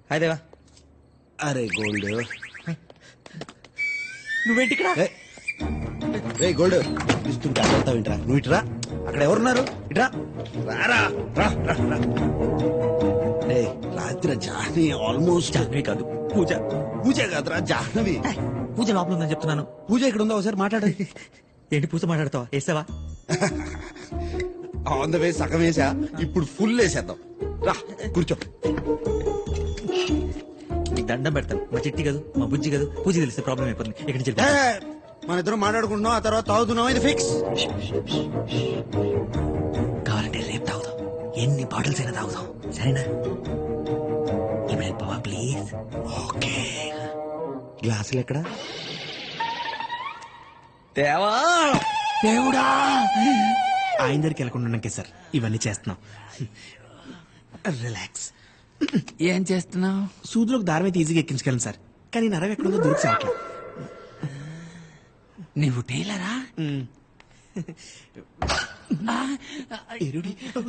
Hi దేవా. అరే gold, నువ్వేంటి ఇక్కడ? రే గోల్డ్, ఇస్తుంటే అడుగుతావు ఇంట్రా. నువ్వు ఇట్రా, అక్కడ ఎవరున్నారు? ఇట్రా రారా. రా, రా, రా. రేయ్, రాత్రి జాహ్నవి ఆల్మోస్ట్. జాహ్నవి కాదు, పూజ. పూజ కాదురా, జాహ్నవి. పూజ లోపల ఉందని చెప్తున్నాను. పూజ ఇక్కడ ఉందా? ఒకసారి మాట్లాడు. ఏంటి పూజ మాట్లాడతావా? వేసావా? ఆన్ ద వే సగం వేసా, ఇప్పుడు ఫుల్ వేసేద్దాం. రా కూర్చో. నీకు దండం పెడతాను. మా చిట్టి కాదు, మా బుజ్జి కాదు. పూజ తెలిస్తే ప్రాబ్లం అయిపోతుంది. ఇక్కడి నుంచి ఏ, మన ఇద్దరం మాట్లాడుకుంటున్నాం, ఆ తర్వాత తాగుతున్నాం. ఇది ఫిక్స్. కావాలంటే రేపు తాగుదాం, ఎన్ని బాటిల్స్ అయినా తాగుదాం, సరేనా? ఇప్పుడు వెళ్ళిపోవా ప్లీజ్. ఓకే. గ్లాసులు ఎక్కడ? దేవా, దేవుడా, ఆయన దగ్గరికి వెళ్ళకుండా సార్ ఇవన్నీ చేస్తున్నాం. రిలాక్స్. ఏం చేస్తున్నావు? సూదులకు దారం అయితే ఈజీగా ఎక్కించగలను సార్, కానీ నరవ ఎక్కడుందో దొరికి సావట్లేదు. నీవు టైలరా?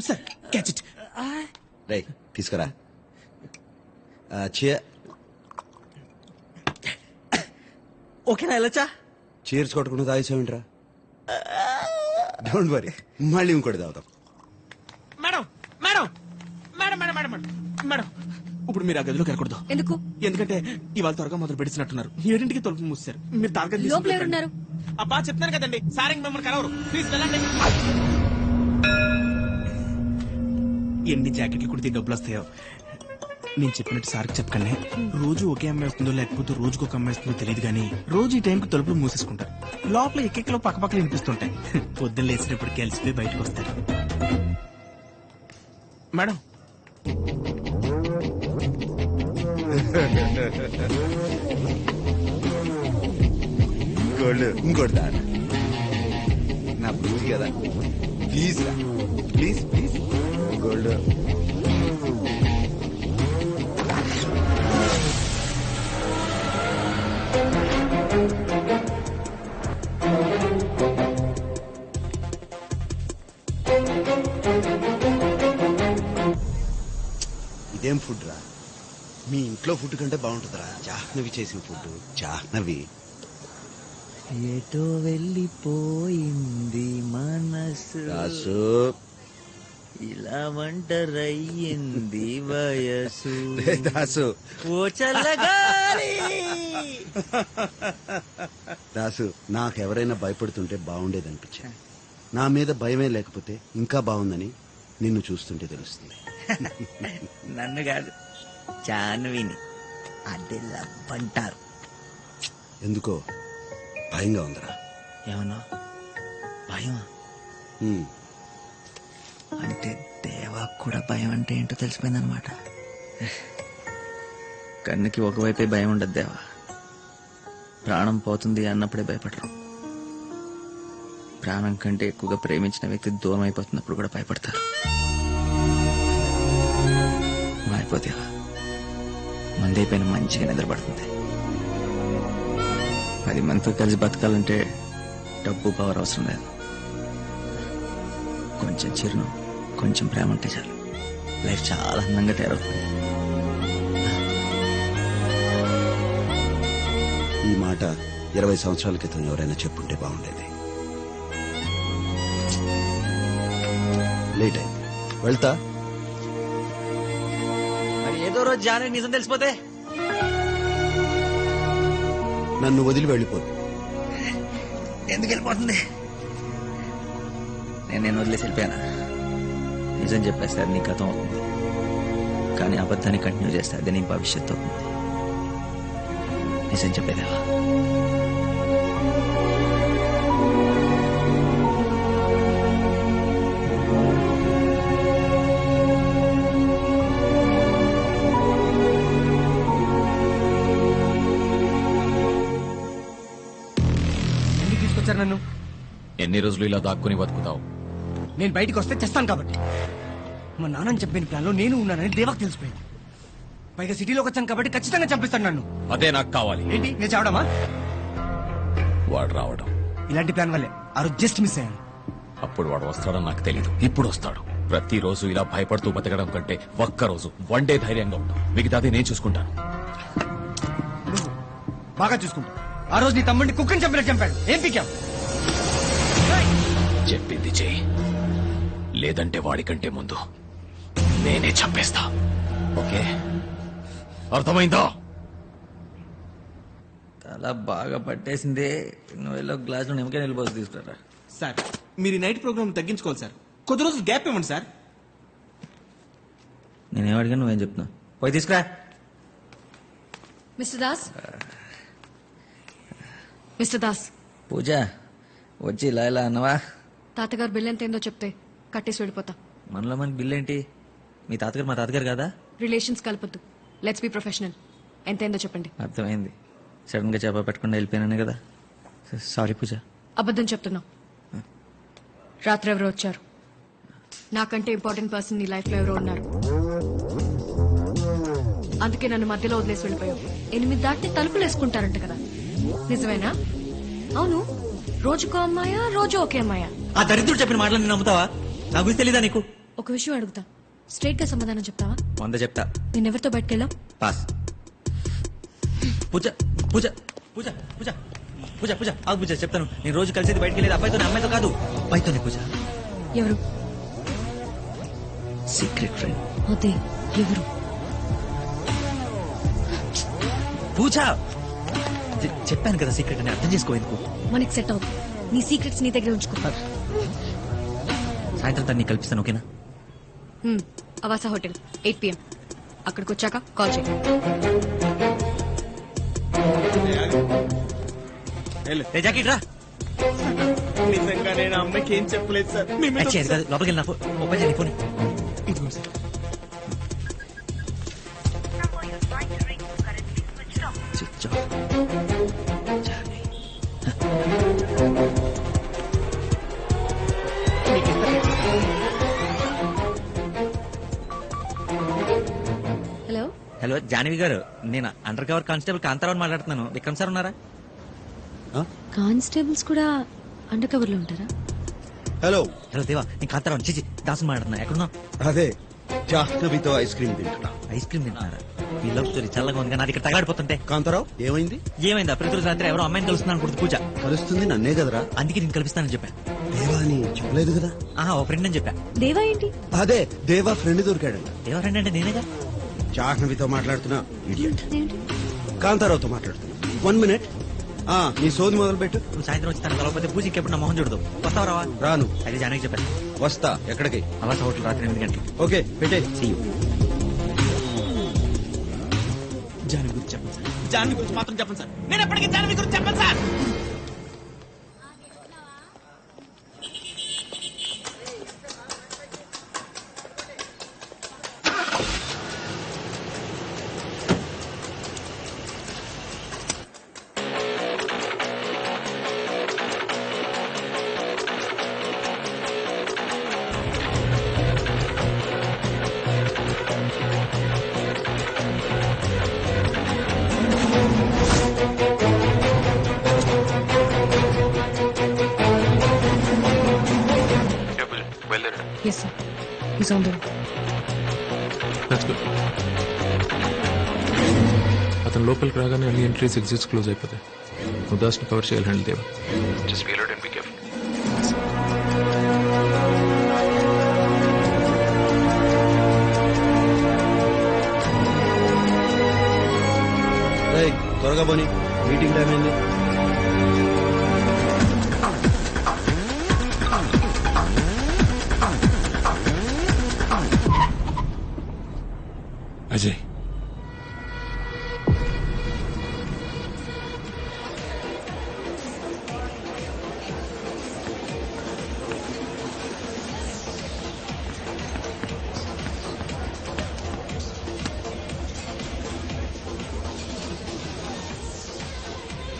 Sir catch it. రేయ్ తీసుకురా. ఓకేనా? వెళ్ళొచ్చా? చీర్స్ కొట్టకుండా తాగేసావేంట్రా? డోంట్ వరీ, మళ్ళీ ఇంకోటి తాగుతాం. Madam madam madam madam madam madam, ఇప్పుడు మీరు ఆ గదిలోకి వెళ్ళకూడదు. ఎందుకు? ఎందుకంటే ఇవాళ త్వరగా మొదలు పెడిచినట్టున్నారు. 7ంటికి తలుపు మూసారు. మీరు తాగదు. లోపల ఎవరున్నారు? అబ్బా చెప్తాను కదండి, సార్ మిమ్మల్ని కలవరు. ప్లీజ్ వెళ్ళండి. ఎన్ని జాకెట్లు కుడితే డబ్బులు వస్తాయో. నేను చెప్పినట్టు సార్కి చెప్పకండి. రోజు ఒకే అమ్మాయి వస్తుందో లేకపోతే రోజుకు ఒక అమ్మాయి వస్తుందో తెలియదు, కానీ రోజు ఈ టైంకి తలుపులు మూసేసుకుంటారు. లోపల ఎక్కెక్కలో పక్కపక్కలు వినిపిస్తుంటాయి. పొద్దున్న లేచినప్పుడు కలిసిపోయి బయటకు వస్తారు. మేడం గోల్డ్, ఇంకోటి తాగు. నా బుద్ధి కదా, ప్లీజ్ రా, ప్లీజ్ ప్లీజ్. గోల్డ్, ఇదేం ఫుడ్ రా? మీ ఇంట్లో ఫుడ్ కంటే బాగుంటుందిరా జాహ్నవి చేసిన ఫుడ్. జాహ్నవి ఎటో వెళ్ళిపోయింది మనసు, రాసు. ఇలా ఒంటరయ్యింది వయసు. దాసు, ఓ చల్లగాలి. దాసు, నాకెవరైనా భయపడుతుంటే బాగుండేదనిపించింది. నా మీద భయమే లేకపోతే ఇంకా బాగుందని నిన్ను చూస్తుంటే తెలుస్తుంది. నన్ను కాదు, జాహ్నవిని. అదే లవ్ అంటారు. ఎందుకో భయంగా ఉందిరా. ఏమన్నా భయమా? ఉమ్, అంటే దేవా కూడా భయం అంటే ఏంటో తెలిసిపోయిందనమాట. కన్నుకి ఒకవైపే భయం ఉండదు దేవా. ప్రాణం పోతుంది అన్నప్పుడే భయపడరు. ప్రాణం కంటే ఎక్కువగా ప్రేమించిన వ్యక్తి దూరం అయిపోతున్నప్పుడు కూడా భయపడతారు. మారిపోతేవా మందైపోయిన మంచిగా నిద్రపడుతుంది. 10 మందితో కలిసి బతకాలంటే డబ్బు పవర్ అవసరం లేదు. కొంచెం చిరునవ్వు, కొంచెం ప్రేమ ఉంటే చాలు. లైఫ్ చాలా అందంగా తయారవుతుంది. ఈ మాట 20 సంవత్సరాల క్రితం ఎవరైనా చెప్పుంటే బాగుండేది. లేట్ అయింది, వెళ్తా. మరి ఏదో రోజు జాహ్నవి నిజం తెలిసిపోతే నన్ను వదిలి వెళ్ళిపోదు. ఎందుకు వెళ్ళిపోతుంది? నేను వదిలేసి వెళ్ళిపోయానా? నిజం చెప్పేస్తే అది నీ గతం అవుతుంది, కానీ అబద్ధాన్ని కంటిన్యూ చేస్తే అది నీ భవిష్యత్తు అవుతుంది. నిజం చెప్పేదేవా. ఎందుకు తీసుకొచ్చారు నన్ను? ఎన్ని రోజులు ఇలా దాక్కుని బతుకుతావు? నేను బయటికి వస్తే చేస్తాను కాబట్టి. మా నాన్నని చెప్పిన ప్లాన్ లో నేను ఉన్నానని దేవాకు తెలిసిపోయింది. పైగా సిటీలోకి వచ్చాను కాబట్టి ఖచ్చితంగా చంపిస్తాను నన్ను. అదే నాకు కావాలి. ఏంటి నేను చావడమా? వాడు రావడం. ఇలాంటి ప్లాన్ వల్లే ఆ రోజు జస్ట్ మిస్ అయ్యాను. అప్పుడు వాడు వస్తాడని నాకు తెలీదు. ఇప్పుడు వస్తాడు. ప్రతిరోజు ఇలా భయపడుతూ బతకడం కంటే ఒక్కరోజు వన్ డే ధైర్యంగా ఉండు. మిగతాది నేను చూసుకుంటాను. నువ్వు బాగా చూసుకుంటా. ఆ రోజు నీ తమ్ముడిని కుక్కని చంపినట్టు చంపాడు. ఏం పీకావు? చెప్పింది చెయ్యి, లేదంటే వాడికంటే ముందు నేనే చంపేస్తా. ఓకే, అర్థమైందా? అలా బాగా పట్టేసింది. నువ్వు వెళ్ళి ఒక గ్లాసులో నిమ్మకాయ నిలిపోసి తీసుకురా. సార్ మీరు ఈ నైట్ ప్రోగ్రామ్ తగ్గించుకోవాలి సార్. కొద్ది రోజులు గ్యాప్ ఇవ్వండి సార్. నేనేం అడిగాను, నువ్వేం చెప్తున్నావు? పోయి తీసుకురా. మిస్టర్ దాస్, మిస్టర్ దాస్, పూజ వచ్చి ఇలా ఇలా అన్నవా? తాతగారు బిల్ ఎంత ఏందో చెప్తే కట్టేసి వెళ్ళిపోతా. మనలో మనకి బిల్ ఏంటి? మీ తాతగారు మా తాతగారు కదా? రిలేషన్స్ కలపొద్దు. Let's be professional. ఎంత ఏందో చెప్పండి. అర్థమైంది. సడన్ గా చేప పెట్టకుండా వెళ్ళిపోయానే కదా. సారీ పూజ. అబద్ధం చెప్తున్నావు. రాత్రి ఎవరో వచ్చారు. నాకంటే ఇంపార్టెంట్ పర్సన్ నీ లైఫ్ లో ఎవరో ఉన్నారు. అందుకే నన్ను మధ్యలో వదిలేసి వెళ్ళిపోయావు. 8 దాటి తలుపులు వేసుకుంటారంట కదా, నిజమేనా? అవును, రోజుకో అమ్మాయా, రోజు ఒకే అమ్మాయా? ఆ దరిద్రుడు చెప్పిన మాటలు నేను నమ్ముతావా? నా గురించి తెలీదా నీకు? ఒక విషయం అడుగుతా, స్ట్రైట్ గా సమాధానం చెప్తావా? 100 చెప్తా. నేనెవరితో బయటకెళ్ళావు? పాస్. పూజ పూజ పూజ పూజ పూజ పూజ ఆగు పూజ, చెప్తాను. నేను రోజు కలిసేది బయటికి వెళ్ళేది అబ్బాయితో, అమ్మాయితో కాదు, అబ్బాయితోనే పూజ. ఎవరు? Secret friend. అదే ఎవరు? పూజ చెప్పాను కదా సీక్రెట్ అని, అర్థం చేసుకో. ఎందుకు మనకి సెట్ అవుతుంది. నీ సీక్రెట్స్ నీ దగ్గర ఉంచుకో. సాయంత్రం తను నీకు కల్పిస్తాను, ఓకేనా? Avasa hotel 8 PM. అక్కడికి వచ్చాక కాల్ చేయి. ఏ జాకెట్ రా. నిజంగా నేను ఆ అమ్మాయికి ఏం చెప్పలేదు సార్. మీ మీద అది కాదు, లోపలికి వెళ్ళిన ఓపెన్ చేయండి ఫోన్. ఇదిగోండి సార్. Switch off. జానీ. మీకు ఇస్తా. హలో, హలో జానవి గారు, నేను అండర్ కవర్ కానిస్టేబుల్ కాంతారావు మాట్లాడుతున్నాను. విక్రమ్ సార్ ఉన్నారా? కానిస్టేబుల్స్ కూడా అండర్ కవర్ లో ఉంటారా? హలో. హలో దేవా, నేను కాంతారావు చిచి దాసు మాట్లాడుతున్నా. ఎక్కడున్నా? అదే జాహ్నవితో ఐస్ క్రీమ్ తింటున్నా. ఐస్ క్రీమ్ తింటున్నారా? ఈ లవ్ స్టోరీ చల్లగా ఉంది, నాది ఇక్కడ తగాడిపోతుంటే. కాంతారావు ఏమైంది? ఏమైందా? ప్రతిరోజు రాత్రి ఎవరో అమ్మాయిని కలుస్తున్నాను అనుకుంటుంది పూజ. కలుస్తుంది నన్నే కదరా. అందుకే నేను కల్పిస్తానని చెప్పా. దేవా అని చెప్పలేదు కదా. ఆహా, ఓ ఫ్రెండ్ అని చెప్పా. దేవా ఏంటి? అదే దేవా ఫ్రెండ్ దొరికాడంట. దేవా ఫ్రెండ్ అంటే నేనేగా. జాహ్నవితో మాట్లాడుతున్నా. ఇడియట్. ఏంటి? కాంతారావుతో మాట్లాడుతున్నా. 1 minute. నీ సోది మొదలు పెట్టు. నువ్వు సాయంత్రం వచ్చి తను కలవకపోతే పూజ ఇంకెప్పుడు నా మొహం చూడదు. వస్తావా రావా? రాను. అది జానకి చెప్పాను. వస్తా. ఎక్కడికి? అవాస హోటల్ రాత్రి 8 గంటలకి. ఓకే పెట్టే. See you. జాన్వి గురించి చెప్పండి సార్. జాన్వి గురించి మాత్రం చెప్పండి సార్. నేను ఎప్పటికీ జాన్వి గురించి చెప్పండి sir. Yes, sir. He's on the way. That's good. అతను లోపలికి రాగానే అన్ని ఎంట్రీస్ ఎగ్జిట్స్ క్లోజ్ అయిపోతాయి. ఉదాస్ని కవర్ చేయాలి handle Deva. Just be alert and be careful. త్వరగా పోనీ, మీటింగ్ టైం అయింది. Ajay,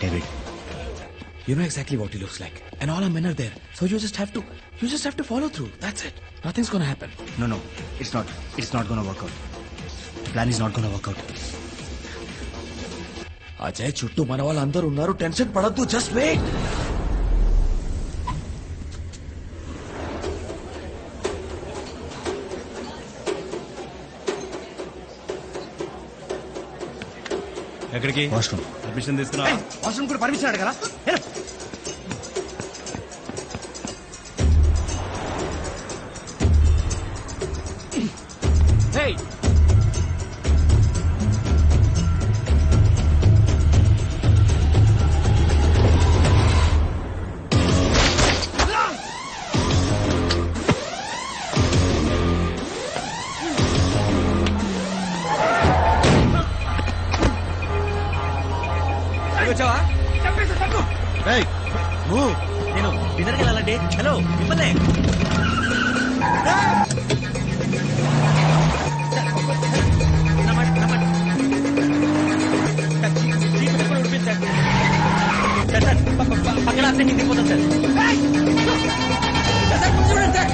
David, You know exactly what he looks like, and all our men are there. So you just have to follow through. That's it. Nothing's gonna happen. No, it's not gonna work out. Plan is not gonna work out. Ajay చుట్టూ మన వాళ్ళందరూ ఉన్నారు. Tension పడద్దు. Just wait. ఎక్కడికి? Washroom. Permission తీసుకున్నా? Washroom కూడా permission అడగరా? వచ్చావా? నేను డిన్నర్కి వెళ్ళాలండి. హలో మిమ్మల్ని పక్కన అర్థం దిగిపోతాం సార్. చూడండి సార్.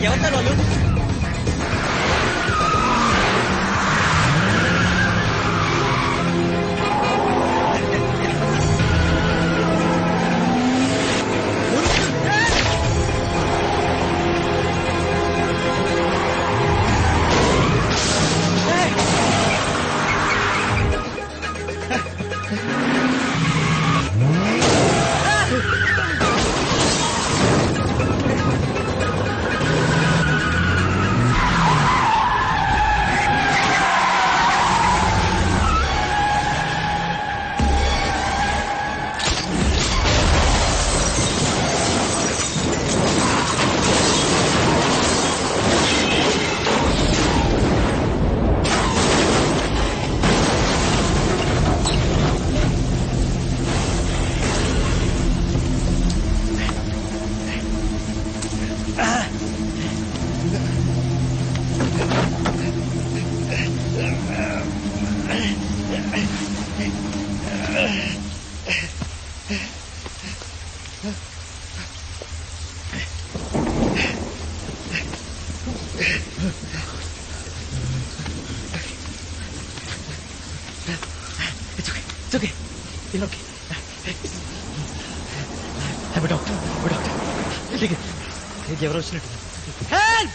ఎవరు వాళ్ళు? It's okay. It's okay. I'm a doctor. I'm a doctor. Take ఎవరు వచ్చినట్టు. Help!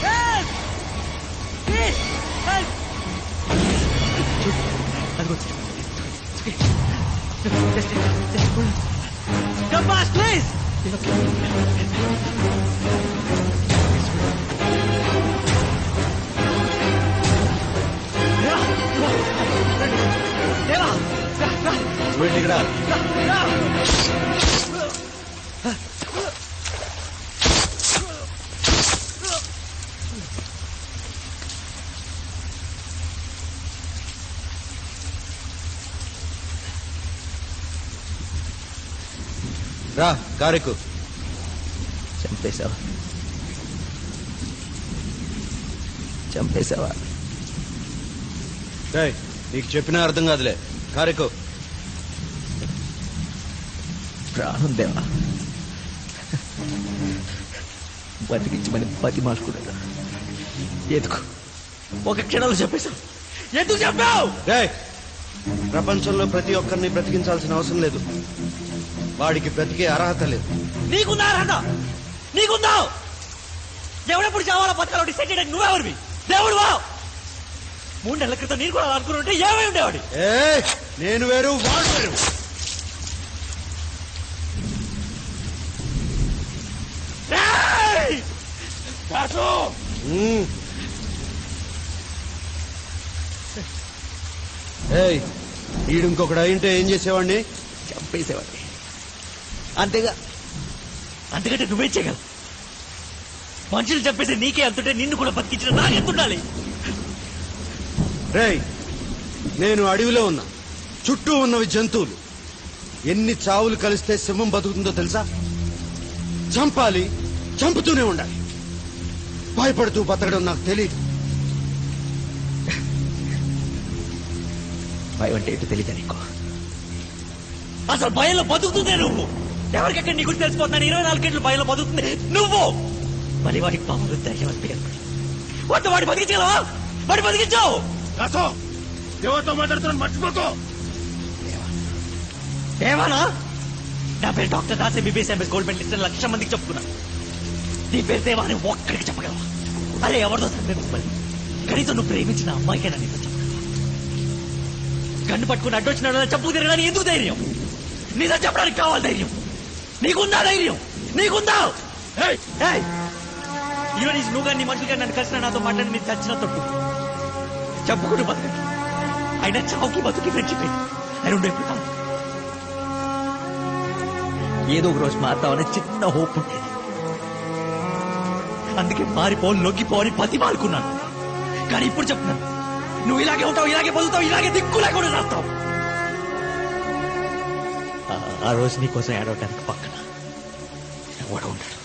Help! Please! Help! అదిగో. It's okay. Just hold on. Come fast, please! It's okay. ఇక్కడ రా కారెక్కు. చంపేశావా? నీకు చెప్పినా అర్థం కాదులే. కారెక్కు. ప్రాణం దేవా, బతికించమని బతిమాలుకున్నాడు. ఎందుకు ఒక క్షణంలో చెప్పేశావు? ఎందుకు చెప్పావు? ప్రపంచంలో ప్రతి ఒక్కరిని బ్రతికించాల్సిన అవసరం లేదు. వాడికి బ్రతికే అర్హత లేదు. నీకుందా అర్హత? నీకుందా? ఎవడెప్పుడు చావాలో బతకాలో డిసైడ్ చేయడానికి నువ్వెవరివి? దేవుడు వా. 3 నెలల క్రితం నేను కూడా అనుకుని ఉంటే ఏమై ఉండేవాడి? నేను వేరు, వాడు వేరు. ఈడు ఇంకొకడు అయింటే ఏం చేసేవాడిని? చంపేసేవాడిని. అంతేగా. అంతకంటే నువ్వేం చేయగలవు? మనుషులు చంపేసి నీకే అంతుంటే నిన్ను కూడా బతికించిన నాకెంతుండాలి? రేయ్, నేను అడవిలో ఉన్నా. చుట్టూ ఉన్నవి జంతువులు. ఎన్ని చావులు కలిస్తే సింహం బతుకుతుందో తెలుసా? చంపాలి, చంపుతూనే ఉండాలి. భయపడుతూ బతకడం నాకు తెలియదు. భయం అంటే ఏంటో తెలియదా నీకు? అసలు భయంలో బతుకుతుందే నువ్వు. ఎవరికెక్కడ నీ గురించి తెలిసిపోతున్నాను. 24 గంటలు భయంలో బతుకుతుంది నువ్వు. మళ్ళీ వాడికి పాములు ధైర్యం వద్ద వాడి బతికించగలవా? వాడి బతికించావు. దేవాతో మాట్లాడుతున్నాను, మర్చిపోతూ. దేవానా? నా పేరు doctor Das MBBS MS gold medalist అని 1,00,000 మందికి చెప్పుకున్నా. నీ పేరు దేవా అని ఒక్కడికి చెప్పగలవా? అరే ఎవరిదో సందేహం, కనీసం నువ్వు ప్రేమించిన అమ్మాయికైనా నీతో చెప్పగలవా? గన్ను పట్టుకుని అడ్డొచ్చిన చెప్పు తిరగడానికి ఎందుకు ధైర్యం? నిజం చెప్పడానికి కావాలి ధైర్యం. నీకుందా ధైర్యం? నీకుందా? ఈరోజు నువ్వు కానీ నీ మనుషులుగా నన్ను కలిసిన నాతో మాట్లాడి నేను చచ్చిన తట్టు చెప్పుకుంటూ బతకండి. అయినా చావుకి బతుకి ఫ్రెండ్షిప్ ఆయన ఉండే ఇప్పుడు కాదు. ఏదో ఒక రోజు మారుతావనే చిన్న హోప్ ఉండేది. అందుకే లొంగిపోని పతి మాలుకున్నాను. కానీ ఇప్పుడు చెప్తున్నాను, నువ్వు ఇలాగే ఉంటావు, ఇలాగే బతుకుతావు, ఇలాగే దిక్కు లేకుండా రాస్తావు. ఆ రోజు నీకోసం ఏడవటానికి పక్కన ఎవడ ఉంటాడు.